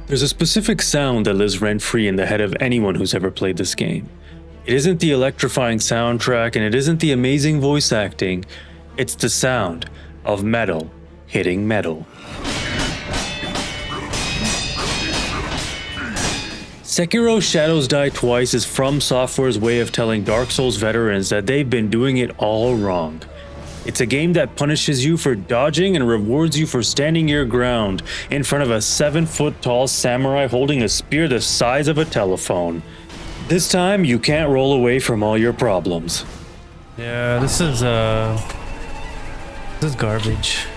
There's a specific sound that lives rent-free in the head of anyone who's ever played this game. It isn't the electrifying soundtrack and it isn't the amazing voice acting, it's the sound of metal hitting metal. Sekiro Shadows Die Twice is From Software's way of telling Dark Souls veterans that they've been doing it all wrong. It's a game that punishes you for dodging and rewards you for standing your ground in front of a 7-foot-tall samurai holding a spear the size of a telephone. This time, you can't roll away from all your problems. Yeah, this is garbage.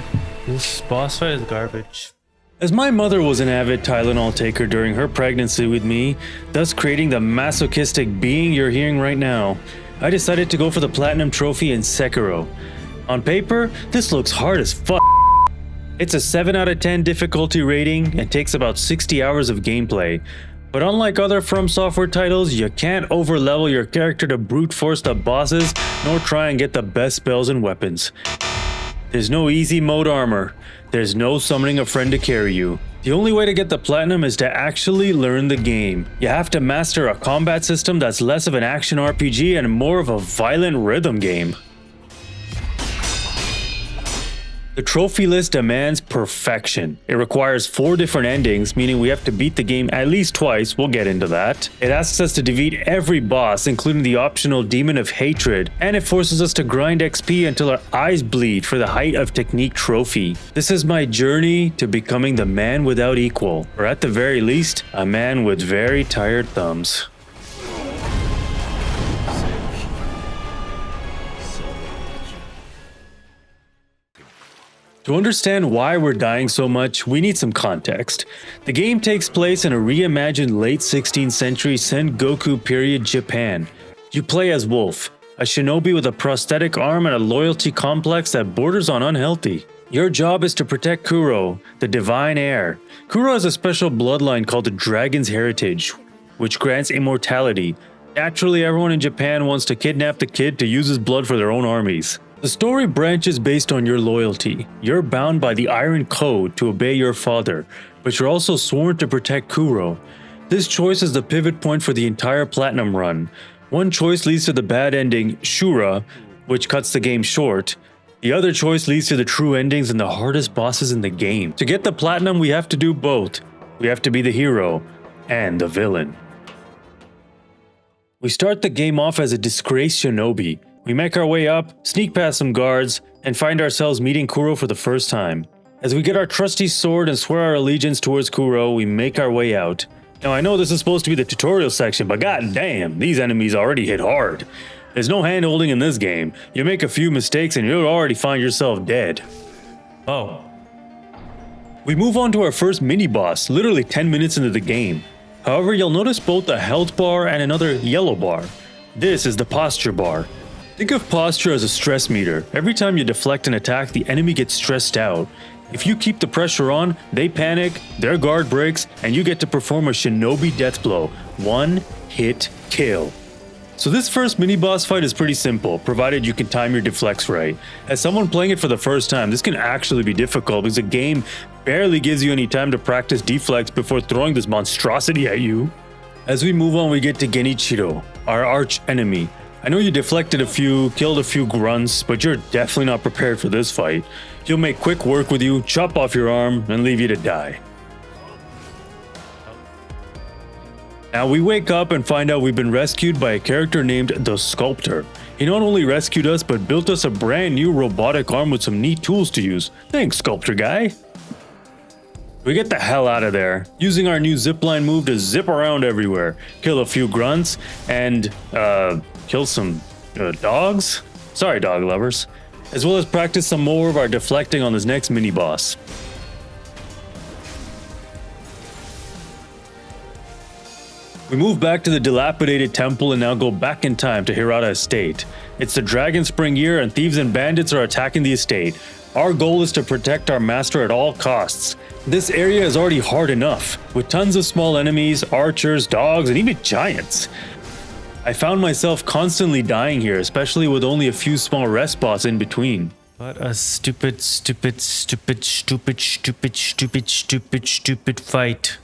This boss fight is garbage. As my mother was an avid Tylenol taker during her pregnancy with me, thus creating the masochistic being you're hearing right now, I decided to go for the Platinum Trophy in Sekiro. On paper, this looks hard as fuck. It's a 7 out of 10 difficulty rating and takes about 60 hours of gameplay. But unlike other From Software titles, you can't overlevel your character to brute force the bosses, nor try and get the best spells and weapons. There's no easy mode armor. There's no summoning a friend to carry you. The only way to get the platinum is to actually learn the game. You have to master a combat system that's less of an action RPG and more of a violent rhythm game. The trophy list demands perfection. It requires 4 different endings, meaning we have to beat the game at least twice. We'll get into that. It asks us to defeat every boss, including the optional Demon of Hatred, and it forces us to grind XP until our eyes bleed for the Height of Technique trophy. This is my journey to becoming the man without equal, or at the very least, a man with very tired thumbs. To understand why we're dying so much, we need some context. The game takes place in a reimagined late 16th century Sengoku period Japan. You play as Wolf, a shinobi with a prosthetic arm and a loyalty complex that borders on unhealthy. Your job is to protect Kuro, the divine heir. Kuro has a special bloodline called the Dragon's Heritage, which grants immortality. Naturally, everyone in Japan wants to kidnap the kid to use his blood for their own armies. The story branches based on your loyalty. You're bound by the Iron Code to obey your father, but you're also sworn to protect Kuro. This choice is the pivot point for the entire Platinum run. One choice leads to the bad ending, Shura, which cuts the game short. The other choice leads to the true endings and the hardest bosses in the game. To get the Platinum, we have to do both. We have to be the hero and the villain. We start the game off as a disgraced shinobi. We make our way up, sneak past some guards, and find ourselves meeting Kuro for the first time. As we get our trusty sword and swear our allegiance towards Kuro, we make our way out. Now I know this is supposed to be the tutorial section, but goddamn, these enemies already hit hard. There's no hand-holding in this game. You make a few mistakes and you'll already find yourself dead. Oh. We move on to our first mini-boss, literally 10 minutes into the game. However, you'll notice both a health bar and another yellow bar. This is the posture bar. Think of posture as a stress meter. Every time you deflect an attack, the enemy gets stressed out. If you keep the pressure on, they panic, their guard breaks, and you get to perform a shinobi death blow. One hit kill. So this first mini-boss fight is pretty simple, provided you can time your deflects right. As someone playing it for the first time, this can actually be difficult because the game barely gives you any time to practice deflects before throwing this monstrosity at you. As we move on, we get to Genichiro, our arch enemy. I know you deflected a few, killed a few grunts, but you're definitely not prepared for this fight. He'll make quick work with you, chop off your arm, and leave you to die. Now we wake up and find out we've been rescued by a character named the Sculptor. He not only rescued us, but built us a brand new robotic arm with some neat tools to use. Thanks, Sculptor guy. We get the hell out of there, using our new zipline move to zip around everywhere, kill a few grunts, and kill some dogs? Sorry, dog lovers. As well as practice some more of our deflecting on this next mini-boss. We move back to the dilapidated temple and now go back in time to Hirata Estate. It's the Dragon Spring year and thieves and bandits are attacking the estate. Our goal is to protect our master at all costs. This area is already hard enough, with tons of small enemies, archers, dogs, and even giants. I found myself constantly dying here, especially with only a few small rest spots in between. What a stupid fight.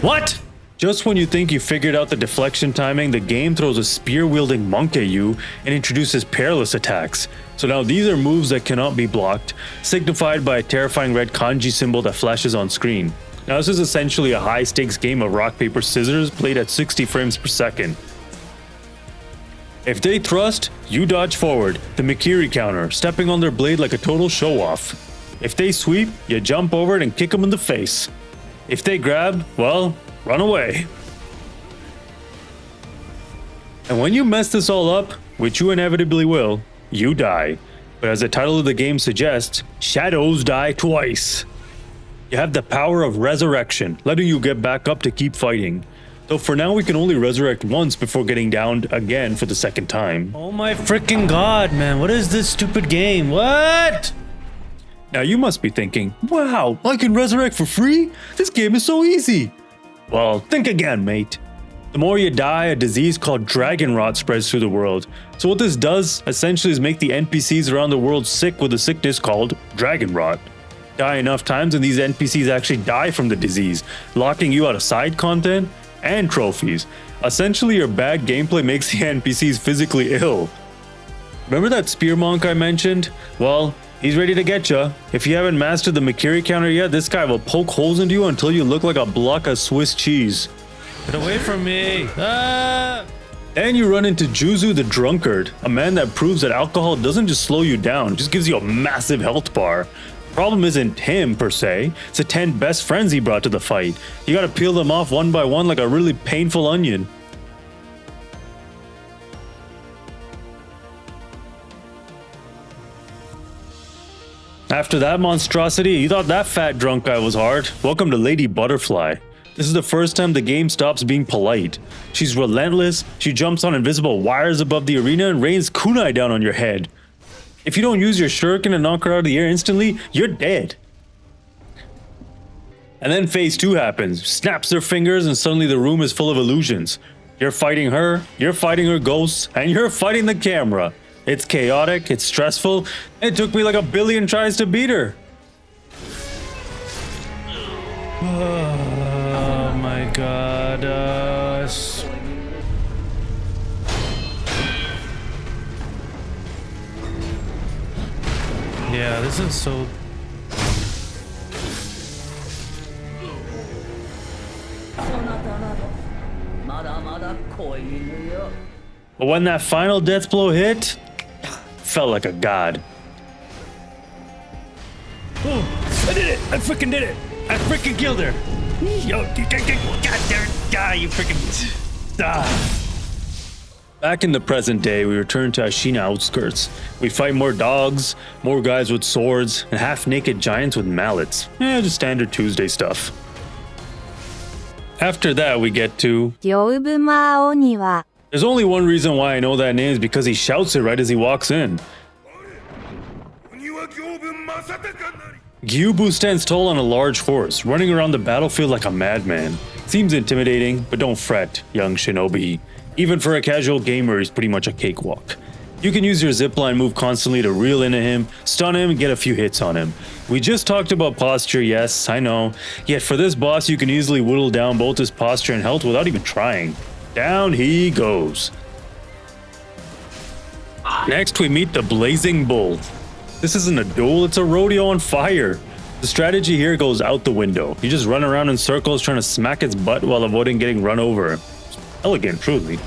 What? Just when you think you figured out the deflection timing, the game throws a spear-wielding monk at you and introduces perilous attacks. So now these are moves that cannot be blocked, signified by a terrifying red kanji symbol that flashes on screen. Now this is essentially a high-stakes game of rock, paper, scissors played at 60 frames per second. If they thrust, you dodge forward, the Mikiri counter, stepping on their blade like a total show-off. If they sweep, you jump over it and kick them in the face. If they grab, well, run away. And when you mess this all up, which you inevitably will, you die. But as the title of the game suggests, shadows die twice. You have the power of resurrection, letting you get back up to keep fighting. Though for now we can only resurrect once before getting downed again for the second time. Oh my freaking god, man. What is this stupid game? What? Now you must be thinking, wow, I can resurrect for free? This game is so easy. Well, think again, mate. The more you die, a disease called dragon rot spreads through the world. So what this does, essentially, is make the NPCs around the world sick with a sickness called dragon rot. Die enough times and these NPCs actually die from the disease, locking you out of side content and trophies. Essentially, your bad gameplay makes the NPCs physically ill. Remember that spear monk I mentioned? Well, he's ready to get ya. If you haven't mastered the Mikiri counter yet, this guy will poke holes into you until you look like a block of Swiss cheese. Get away from me. Ah! Then you run into Juzu the Drunkard, a man that proves that alcohol doesn't just slow you down, it just gives you a massive health bar. Problem isn't him per se, it's the 10 best friends he brought to the fight. You gotta peel them off one by one like a really painful onion. After that monstrosity, you thought that fat drunk guy was hard. Welcome to Lady Butterfly. This is the first time the game stops being polite. She's relentless, she jumps on invisible wires above the arena and rains kunai down on your head. If you don't use your shuriken and knock her out of the air instantly, you're dead. And then phase 2 happens, snaps their fingers and suddenly the room is full of illusions. You're fighting her ghosts, and you're fighting the camera. It's chaotic, it's stressful, it took me like a billion tries to beat her. Oh my god. Yeah, this is so... But when that final death blow hit, felt like a god. Oh, I did it! I freaking did it! I freaking killed her! Yo, god damn it! Die, you freaking... Die! Back in the present day, we return to Ashina outskirts. We fight more dogs, more guys with swords, and half-naked giants with mallets. Just standard Tuesday stuff. After that, we get to... There's only one reason why I know that name is because he shouts it right as he walks in. Gyubu stands tall on a large horse, running around the battlefield like a madman. Seems intimidating, but don't fret, young shinobi. Even for a casual gamer, he's pretty much a cakewalk. You can use your zipline move constantly to reel into him, stun him, and get a few hits on him. We just talked about posture, yes, I know. Yet for this boss, you can easily whittle down both his posture and health without even trying. Down he goes. Next, we meet the Blazing Bull. This isn't a duel, it's a rodeo on fire. The strategy here goes out the window. You just run around in circles trying to smack its butt while avoiding getting run over. Elegant, truly.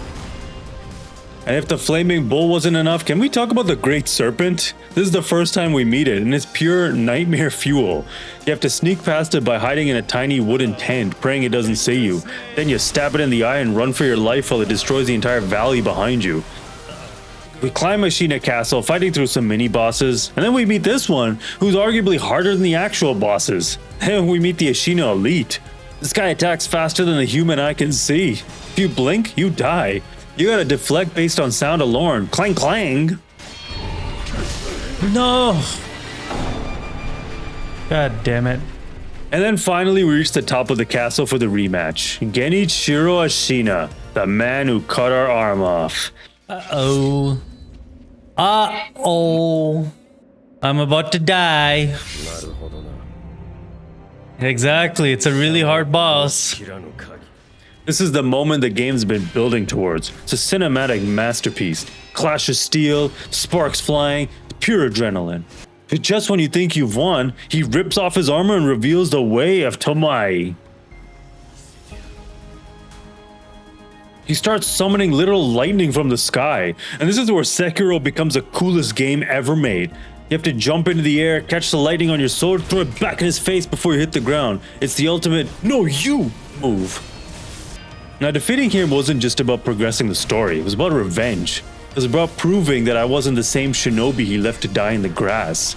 And if the flaming bull wasn't enough, can we talk about the Great Serpent? This is the first time we meet it, and it's pure nightmare fuel. You have to sneak past it by hiding in a tiny wooden tent, praying it doesn't see you. Then you stab it in the eye and run for your life while it destroys the entire valley behind you. We climb Ashina Castle, fighting through some mini-bosses, and then we meet this one, who's arguably harder than the actual bosses. Then we meet the Ashina Elite. This guy attacks faster than the human eye can see. If you blink, you die. You gotta deflect based on sound alone. Clang clang! No! God damn it. And then finally we reach the top of the castle for the rematch. Genichiro Ashina, the man who cut our arm off. Uh-oh. Uh-oh. I'm about to die. Exactly, it's a really hard boss. This is the moment the game's been building towards. It's a cinematic masterpiece. Clash of steel, sparks flying, pure adrenaline. But just when you think you've won, he rips off his armor and reveals the way of Tomai. He starts summoning literal lightning from the sky, and this is where Sekiro becomes the coolest game ever made. You have to jump into the air, catch the lightning on your sword, throw it back in his face before you hit the ground. It's the ultimate, no you move. Now defeating him wasn't just about progressing the story, it was about revenge. It was about proving that I wasn't the same shinobi he left to die in the grass.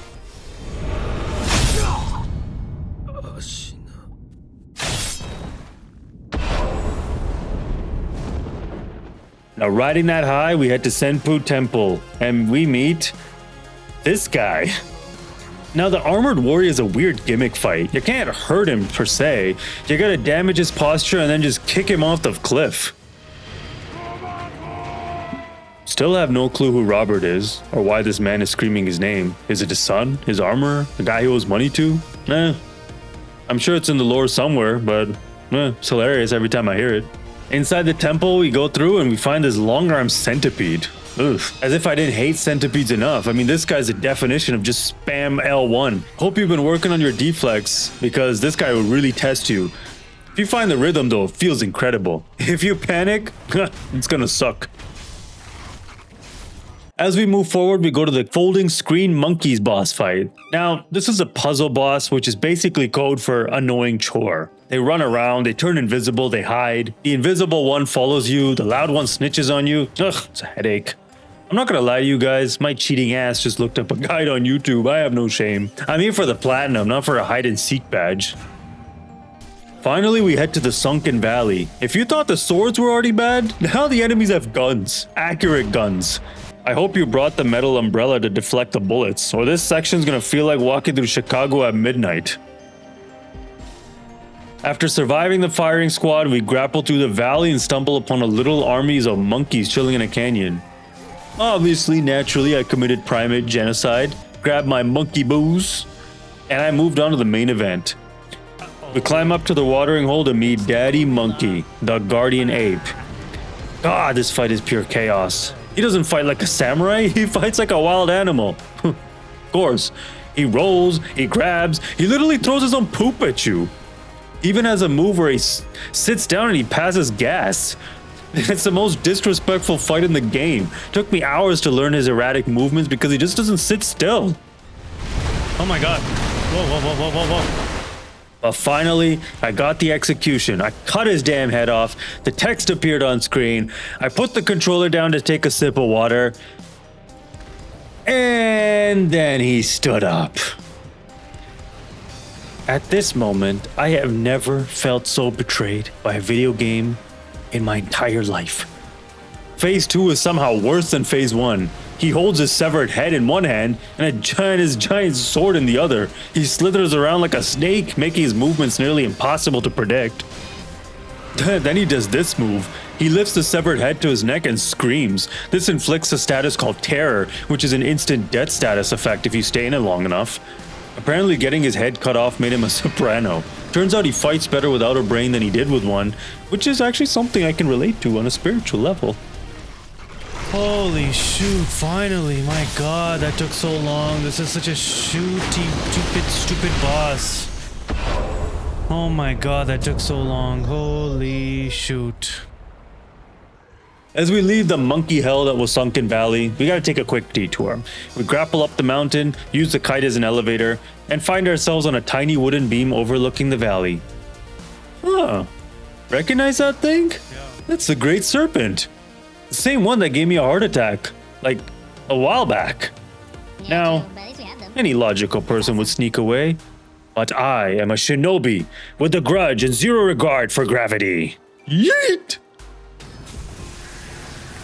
Now riding that high, we head to Senpu Temple, and we meet this guy. Now the armored warrior is a weird gimmick fight. You can't hurt him per se. You gotta damage his posture and then just kick him off the cliff. Still have no clue who Robert is, or why this man is screaming his name. Is it his son? His armor? The guy he owes money to? Nah. I'm sure it's in the lore somewhere, but it's hilarious every time I hear it. Inside the temple, we go through and we find this long-armed centipede. Ugh. As if I didn't hate centipedes enough. I mean, this guy's the definition of just spam L1. Hope you've been working on your deflex, because this guy will really test you. If you find the rhythm though, it feels incredible. If you panic, it's gonna suck. As we move forward, we go to the folding screen monkeys boss fight. Now, this is a puzzle boss, which is basically code for annoying chore. They run around, they turn invisible, they hide. The invisible one follows you, the loud one snitches on you. Ugh, it's a headache. I'm not gonna lie to you guys, my cheating ass just looked up a guide on YouTube. I have no shame. I'm here for the platinum, not for a hide and seek badge. Finally, we head to the Sunken Valley. If you thought the swords were already bad, now the enemies have guns. Accurate guns. I hope you brought the metal umbrella to deflect the bullets, or this section's gonna feel like walking through Chicago at midnight. After surviving the firing squad, we grapple through the valley and stumble upon a little armies of monkeys chilling in a canyon. Obviously, naturally, I committed primate genocide, grabbed my monkey booze, and I moved on to the main event. We climb up to the watering hole to meet Daddy Monkey, the guardian ape. God, this fight is pure chaos. He doesn't fight like a samurai, he fights like a wild animal. Of course, he rolls, he grabs, he literally throws his own poop at you. He even has a move where he sits down and he passes gas. It's the most disrespectful fight in the game. Took me hours to learn his erratic movements because he just doesn't sit still. Oh my god. Whoa, whoa, whoa, whoa, whoa, whoa. But finally, I got the execution. I cut his damn head off. The text appeared on screen. I put the controller down to take a sip of water. And then he stood up. At this moment, I have never felt so betrayed by a video game in my entire life. Phase 2 is somehow worse than Phase 1. He holds his severed head in one hand and his giant sword in the other. He slithers around like a snake, making his movements nearly impossible to predict. Then he does this move. He lifts the severed head to his neck and screams. This inflicts a status called Terror, which is an instant death status effect if you stay in it long enough. Apparently getting his head cut off made him a soprano. Turns out he fights better without a brain than he did with one, which is actually something I can relate to on a spiritual level. Holy shoot, finally. My god, that took so long. This is such a stupid boss. Oh my god, that took so long. Holy shoot. As we leave the monkey hell that was Sunken Valley, we gotta take a quick detour. We grapple up the mountain, use the kite as an elevator, and find ourselves on a tiny wooden beam overlooking the valley. Huh. Recognize that thing? Yeah. That's the Great Serpent. The same one that gave me a heart attack, like, a while back. Now, any logical person would sneak away, but I am a shinobi with a grudge and zero regard for gravity. Yeet!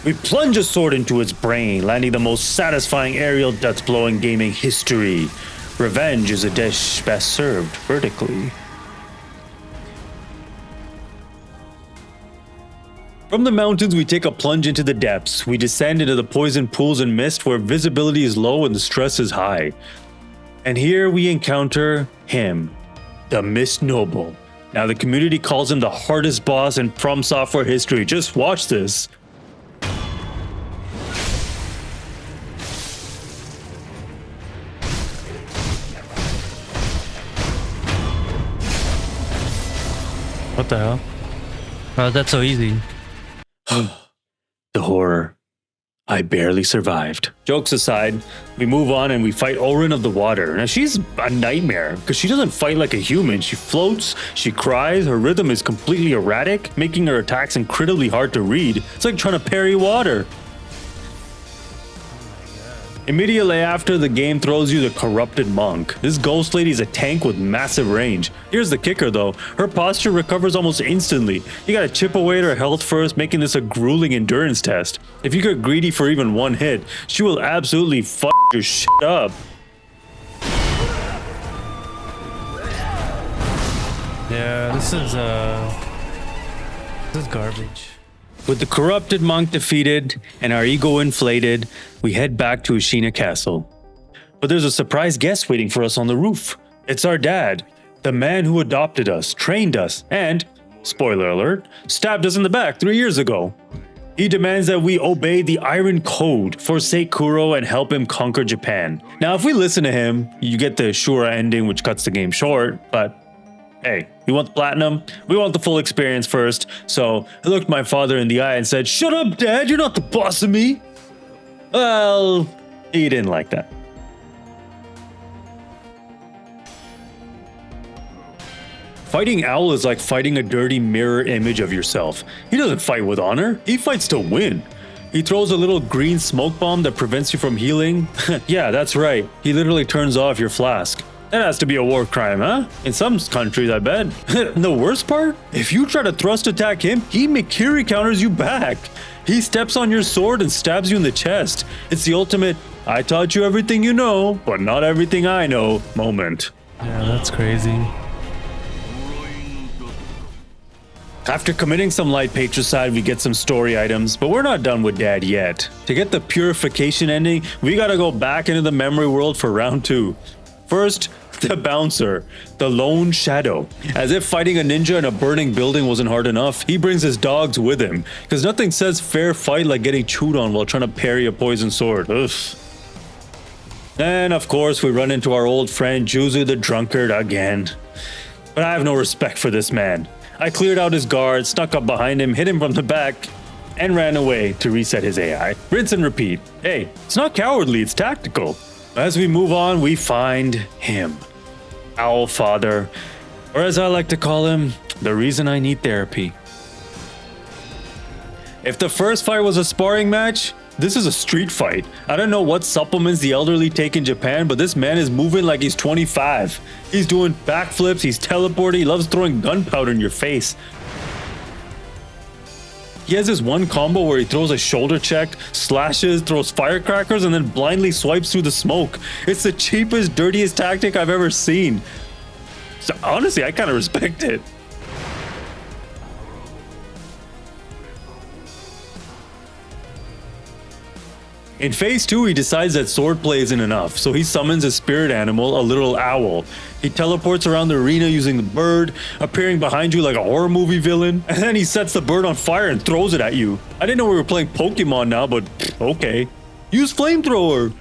We plunge a sword into its brain, landing the most satisfying aerial death-blow in gaming history. Revenge is a dish best served vertically. From the mountains, we take a plunge into the depths. We descend into the poison pools and mist where visibility is low and the stress is high. And here we encounter him, the Mist Noble. Now the community calls him the hardest boss in From Software history. Just watch this. What the hell? Oh, that's so easy. The horror. I barely survived. Jokes aside, we move on and we fight Orin of the Water. Now she's a nightmare because she doesn't fight like a human. She floats, she cries, her rhythm is completely erratic, making her attacks incredibly hard to read. It's like trying to parry water. Immediately after, the game throws you the Corrupted Monk. This ghost lady is a tank with massive range. Here's the kicker though, her posture recovers almost instantly. You gotta chip away at her health first, making this a grueling endurance test. If you get greedy for even one hit, she will absolutely fuck your shit up. Yeah, this is garbage. With the Corrupted Monk defeated and our ego inflated, we head back to Ashina Castle. But there's a surprise guest waiting for us on the roof. It's our dad, the man who adopted us, trained us, and, spoiler alert, stabbed us in the back 3 years ago. He demands that we obey the Iron Code for Sekiro and help him conquer Japan. Now, if we listen to him, you get the Shura ending, which cuts the game short, but hey, we want the platinum, we want the full experience first. So I looked my father in the eye and said, "Shut up, Dad, you're not the boss of me." Well, he didn't like that. Fighting Owl is like fighting a dirty mirror image of yourself. He doesn't fight with honor, he fights to win. He throws a little green smoke bomb that prevents you from healing. Yeah, that's right, he literally turns off your flask. That has to be a war crime, huh? In some countries, I bet. The worst part? If you try to thrust attack him, he Mikiri counters you back. He steps on your sword and stabs you in the chest. It's the ultimate, I taught you everything you know, but not everything I know moment. Yeah, that's crazy. After committing some light patricide, we get some story items, but we're not done with Dad yet. To get the purification ending, we gotta go back into the memory world for round 2. First, the bouncer, the lone shadow. As if fighting a ninja in a burning building wasn't hard enough, he brings his dogs with him, because nothing says fair fight like getting chewed on while trying to parry a poison sword. Ugh. And of course, we run into our old friend Juzu the drunkard again. But I have no respect for this man. I cleared out his guard, snuck up behind him, hit him from the back, and ran away to reset his AI. Rinse and repeat. Hey, it's not cowardly, it's tactical. As we move on, we find him. Owl Father, or as I like to call him, the reason I need therapy. If the first fight was a sparring match, this is a street fight. I don't know what supplements the elderly take in Japan, but this man is moving like he's 25. He's doing backflips, he's teleporting, he loves throwing gunpowder in your face. He has this one combo where he throws a shoulder check, slashes, throws firecrackers, and then blindly swipes through the smoke. It's the cheapest, dirtiest tactic I've ever seen. So honestly, I kind of respect it. In phase 2, he decides that swordplay isn't enough, so he summons a spirit animal, a little owl. He teleports around the arena using the bird, appearing behind you like a horror movie villain, and then he sets the bird on fire and throws it at you. I didn't know we were playing Pokemon now, but okay. Use flamethrower.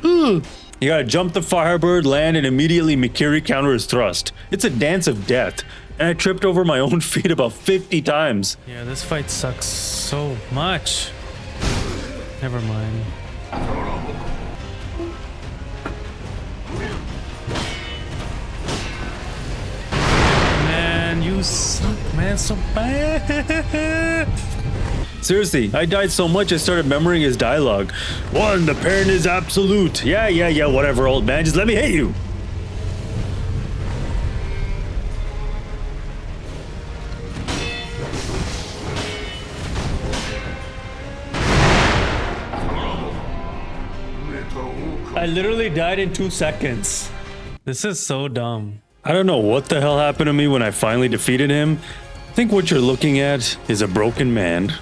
You gotta jump the firebird, land, and immediately Mikiri counter his thrust. It's a dance of death, and I tripped over my own feet about 50 times. Yeah, this fight sucks so much. Never mind. Man, you suck, man, so bad. Seriously, I died so much I started memorizing his dialogue. 1, the parent is absolute. Yeah, whatever, old man, just let me hit you. I literally died in 2 seconds. This is so dumb. I don't know what the hell happened to me when I finally defeated him. I think what you're looking at is a broken man.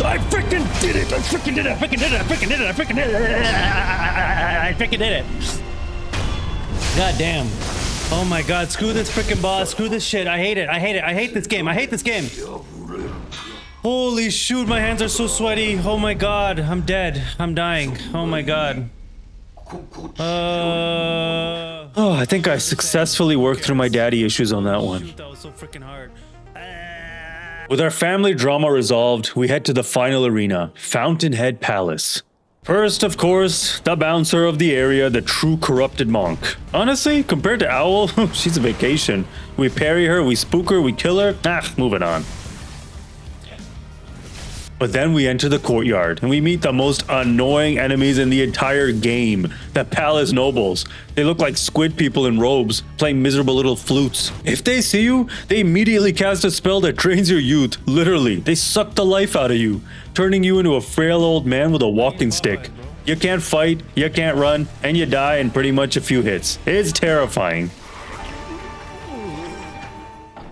I freaking did it! I freaking did it! I freaking did it! I freaking did it! I freaking did it! I freaking did it! God damn. Oh my god, screw this freaking boss. Screw this shit. I hate it. I hate it. I hate this game. I hate this game. Holy shoot, my hands are so sweaty. Oh my god, I'm dead. I'm dying. Oh my god. Oh, I think I successfully worked through my daddy issues on that one. Shoot, that was so freaking hard. With our family drama resolved, we head to the final arena, Fountainhead Palace. First, of course, the bouncer of the area, the true corrupted monk. Honestly, compared to Owl, she's a vacation. We parry her, we spook her, we kill her. Moving on. But then we enter the courtyard and we meet the most annoying enemies in the entire game, the palace nobles. They look like squid people in robes, playing miserable little flutes. If they see you, they immediately cast a spell that drains your youth. Literally, they suck the life out of you, turning you into a frail old man with a walking stick. You can't fight, you can't run, and you die in pretty much a few hits. It's terrifying.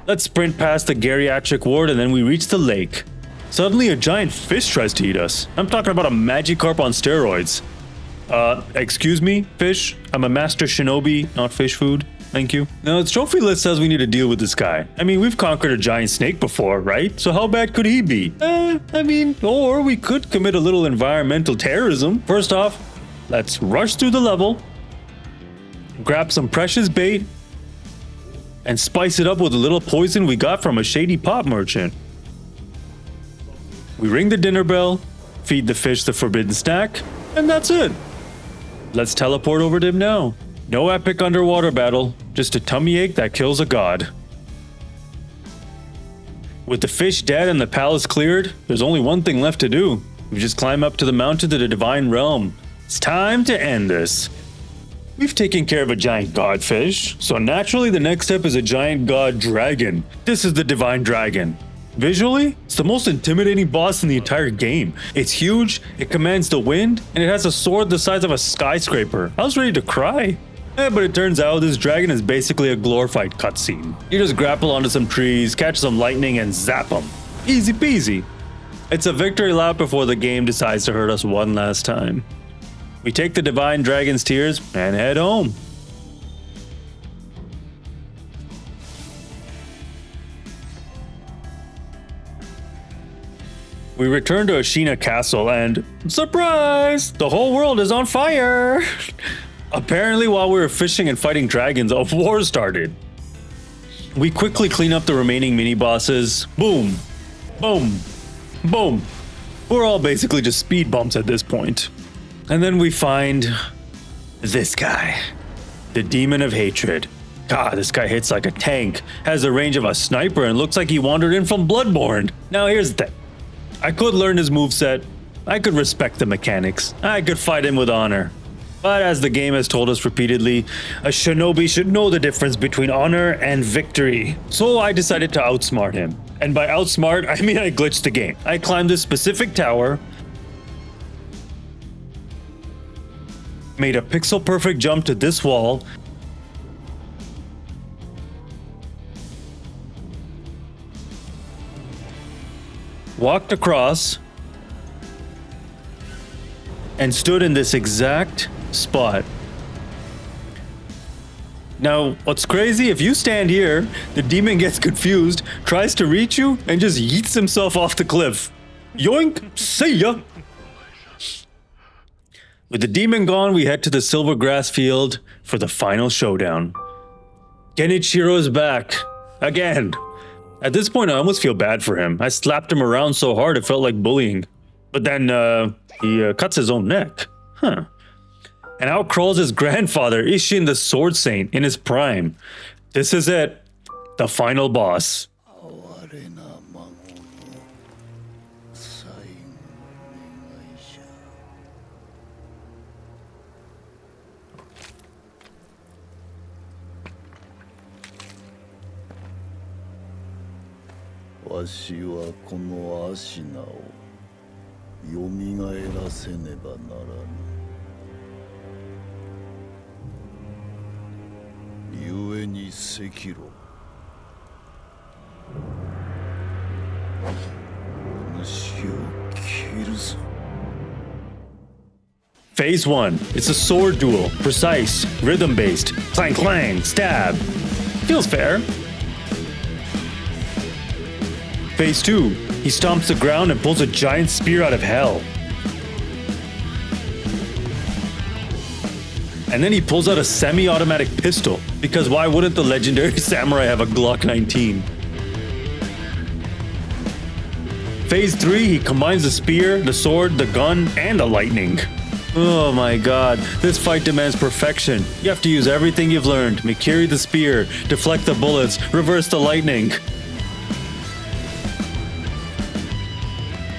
Let's sprint past the geriatric ward and then we reach the lake. Suddenly a giant fish tries to eat us. I'm talking about a Magikarp on steroids. Excuse me, fish? I'm a master shinobi, not fish food. Thank you. Now, the trophy list says we need to deal with this guy. I mean, we've conquered a giant snake before, right? So how bad could he be? Or we could commit a little environmental terrorism. First off, let's rush through the level, grab some precious bait, and spice it up with a little poison we got from a shady pop merchant. We ring the dinner bell, feed the fish the forbidden snack, and that's it. Let's teleport over to him now. No epic underwater battle, just a tummy ache that kills a god. With the fish dead and the palace cleared, there's only one thing left to do. We just climb up to the mountain to the divine realm. It's time to end this. We've taken care of a giant godfish, so naturally the next step is a giant god dragon. This is the divine dragon. Visually, it's the most intimidating boss in the entire game. It's huge, it commands the wind, and it has a sword the size of a skyscraper. I was ready to cry. But it turns out this dragon is basically a glorified cutscene. You just grapple onto some trees, catch some lightning, and zap them. Easy peasy. It's a victory lap before the game decides to hurt us one last time. We take the divine dragon's tears and head home. We return to Ashina Castle and, surprise, the whole world is on fire. Apparently, while we were fishing and fighting dragons, a war started. We quickly clean up the remaining mini-bosses. Boom, boom, boom. We're all basically just speed bumps at this point. And then we find this guy, the Demon of Hatred. God, this guy hits like a tank, has the range of a sniper, and looks like he wandered in from Bloodborne. Now here's the thing. I could learn his moveset, I could respect the mechanics, I could fight him with honor. But as the game has told us repeatedly, a shinobi should know the difference between honor and victory. So I decided to outsmart him. And by outsmart, I mean I glitched the game. I climbed this specific tower, made a pixel perfect jump to this wall, walked across, and stood in this exact spot. Now, what's crazy, if you stand here, the demon gets confused, tries to reach you, and just yeets himself off the cliff. Yoink! See ya! With the demon gone, we head to the silver grass field for the final showdown. Genichiro is back. Again. At this point, I almost feel bad for him. I slapped him around so hard it felt like bullying. But then, he cuts his own neck. Huh. And out crawls his grandfather, Ishin the Sword Saint, in his prime. This is it. The final boss. わしはこのアシナをよみがえらせねばならぬ。ゆえに赤炉、主を斬るぞ。Phase 1. It's a sword duel. Precise, rhythm-based. Clang clang, stab. Feels fair. Phase 2. He stomps the ground and pulls a giant spear out of hell. And then he pulls out a semi-automatic pistol, because why wouldn't the legendary samurai have a Glock 19? Phase 3, he combines the spear, the sword, the gun, and the lightning. Oh my god, this fight demands perfection. You have to use everything you've learned. Mikiri the spear, deflect the bullets, reverse the lightning.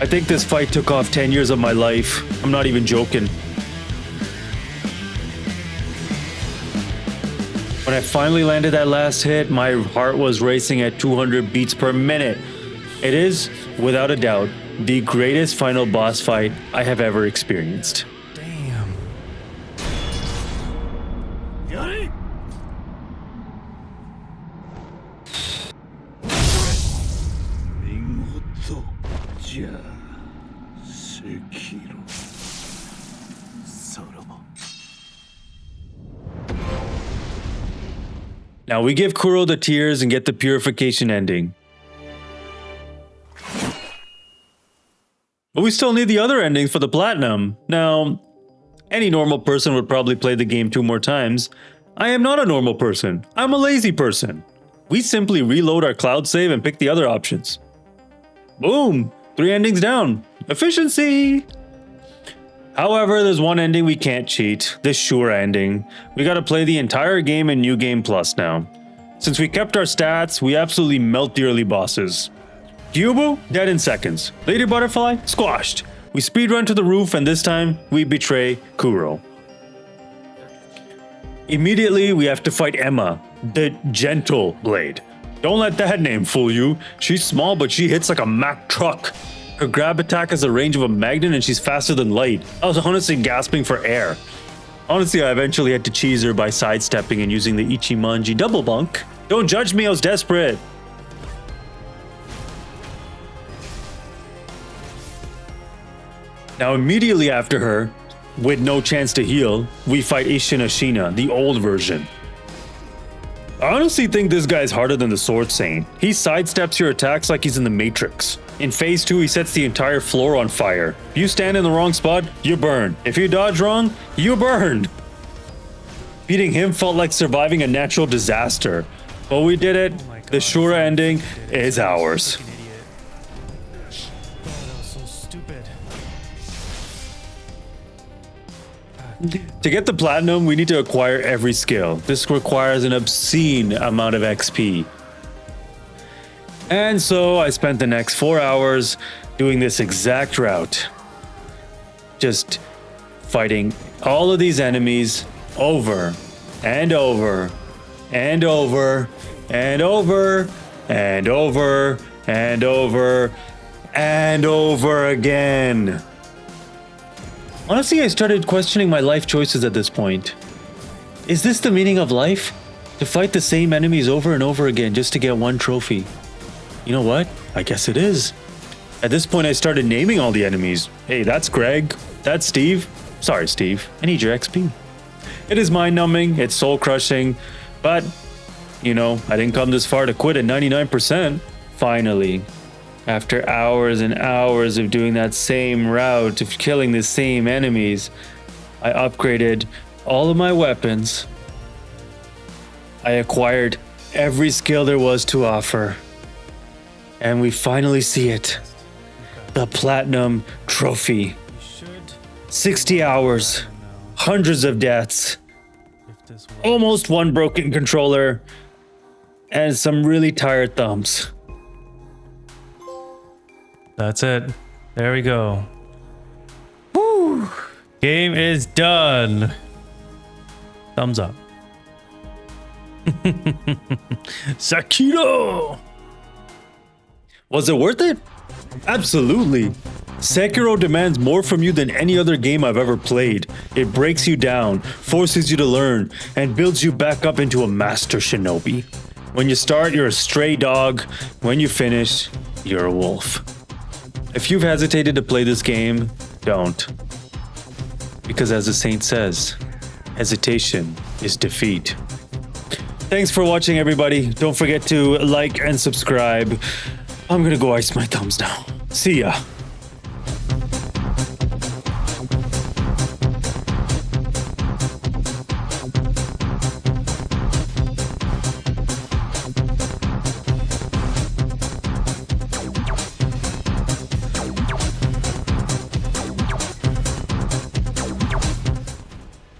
I think this fight took off 10 years of my life. I'm not even joking. When I finally landed that last hit, my heart was racing at 200 beats per minute. It is, without a doubt, the greatest final boss fight I have ever experienced. Damn. Yari! 見事じゃ、Sekiro。さらば。 Now we give Kuro the tears and get the purification ending. But we still need the other endings for the platinum. Now, any normal person would probably play the game 2 more times. I am not a normal person. I'm a lazy person. We simply reload our cloud save and pick the other options. Boom! 3 endings down. Efficiency! However, there's one ending we can't cheat, the Shura ending. We gotta play the entire game in New Game Plus now. Since we kept our stats, we absolutely melt the early bosses. Gyubu, dead in seconds. Lady Butterfly, squashed. We speedrun to the roof and this time, we betray Kuro. Immediately, we have to fight Emma, the Gentle Blade. Don't let that name fool you. She's small, but she hits like a Mack truck. Her grab attack has the range of a magnet and she's faster than light. I was honestly gasping for air. Honestly, I eventually had to cheese her by sidestepping and using the Ichimonji double bunk. Don't judge me, I was desperate. Now immediately after her, with no chance to heal, we fight Ishin Ashina, the old version. I honestly think this guy's harder than the Sword Saint. He sidesteps your attacks like he's in the Matrix. In phase 2, he sets the entire floor on fire. If you stand in the wrong spot, you burn. If you dodge wrong, you burn. Beating him felt like surviving a natural disaster. But we did it. The Shura ending is ours. Fucking idiot. God, that was so stupid. To get the platinum, we need to acquire every skill. This requires an obscene amount of XP. And so I spent the next 4 hours doing this exact route. Just fighting all of these enemies over and over and over and over and over and over and over again. Honestly, I started questioning my life choices at this point. Is this the meaning of life? To fight the same enemies over and over again just to get one trophy? You know what? I guess it is. At this point, I started naming all the enemies. Hey, that's Greg. That's Steve. Sorry, Steve. I need your XP. It is mind-numbing. It's soul-crushing. But, you know, I didn't come this far to quit at 99%. Finally, after hours and hours of doing that same route, of killing the same enemies, I upgraded all of my weapons. I acquired every skill there was to offer. And we finally see it. The Platinum Trophy. 60 hours. Hundreds of deaths. Almost one broken controller. And some really tired thumbs. That's it. There we go. Woo! Game is done. Thumbs up. Sekiro! Was it worth it? Absolutely. Sekiro demands more from you than any other game I've ever played. It breaks you down, forces you to learn, and builds you back up into a master shinobi. When you start, you're a stray dog. When you finish, you're a wolf. If you've hesitated to play this game, don't. Because as the saint says, hesitation is defeat. Thanks for watching, everybody. Don't forget to like and subscribe. I'm gonna go ice my thumbs now. See ya.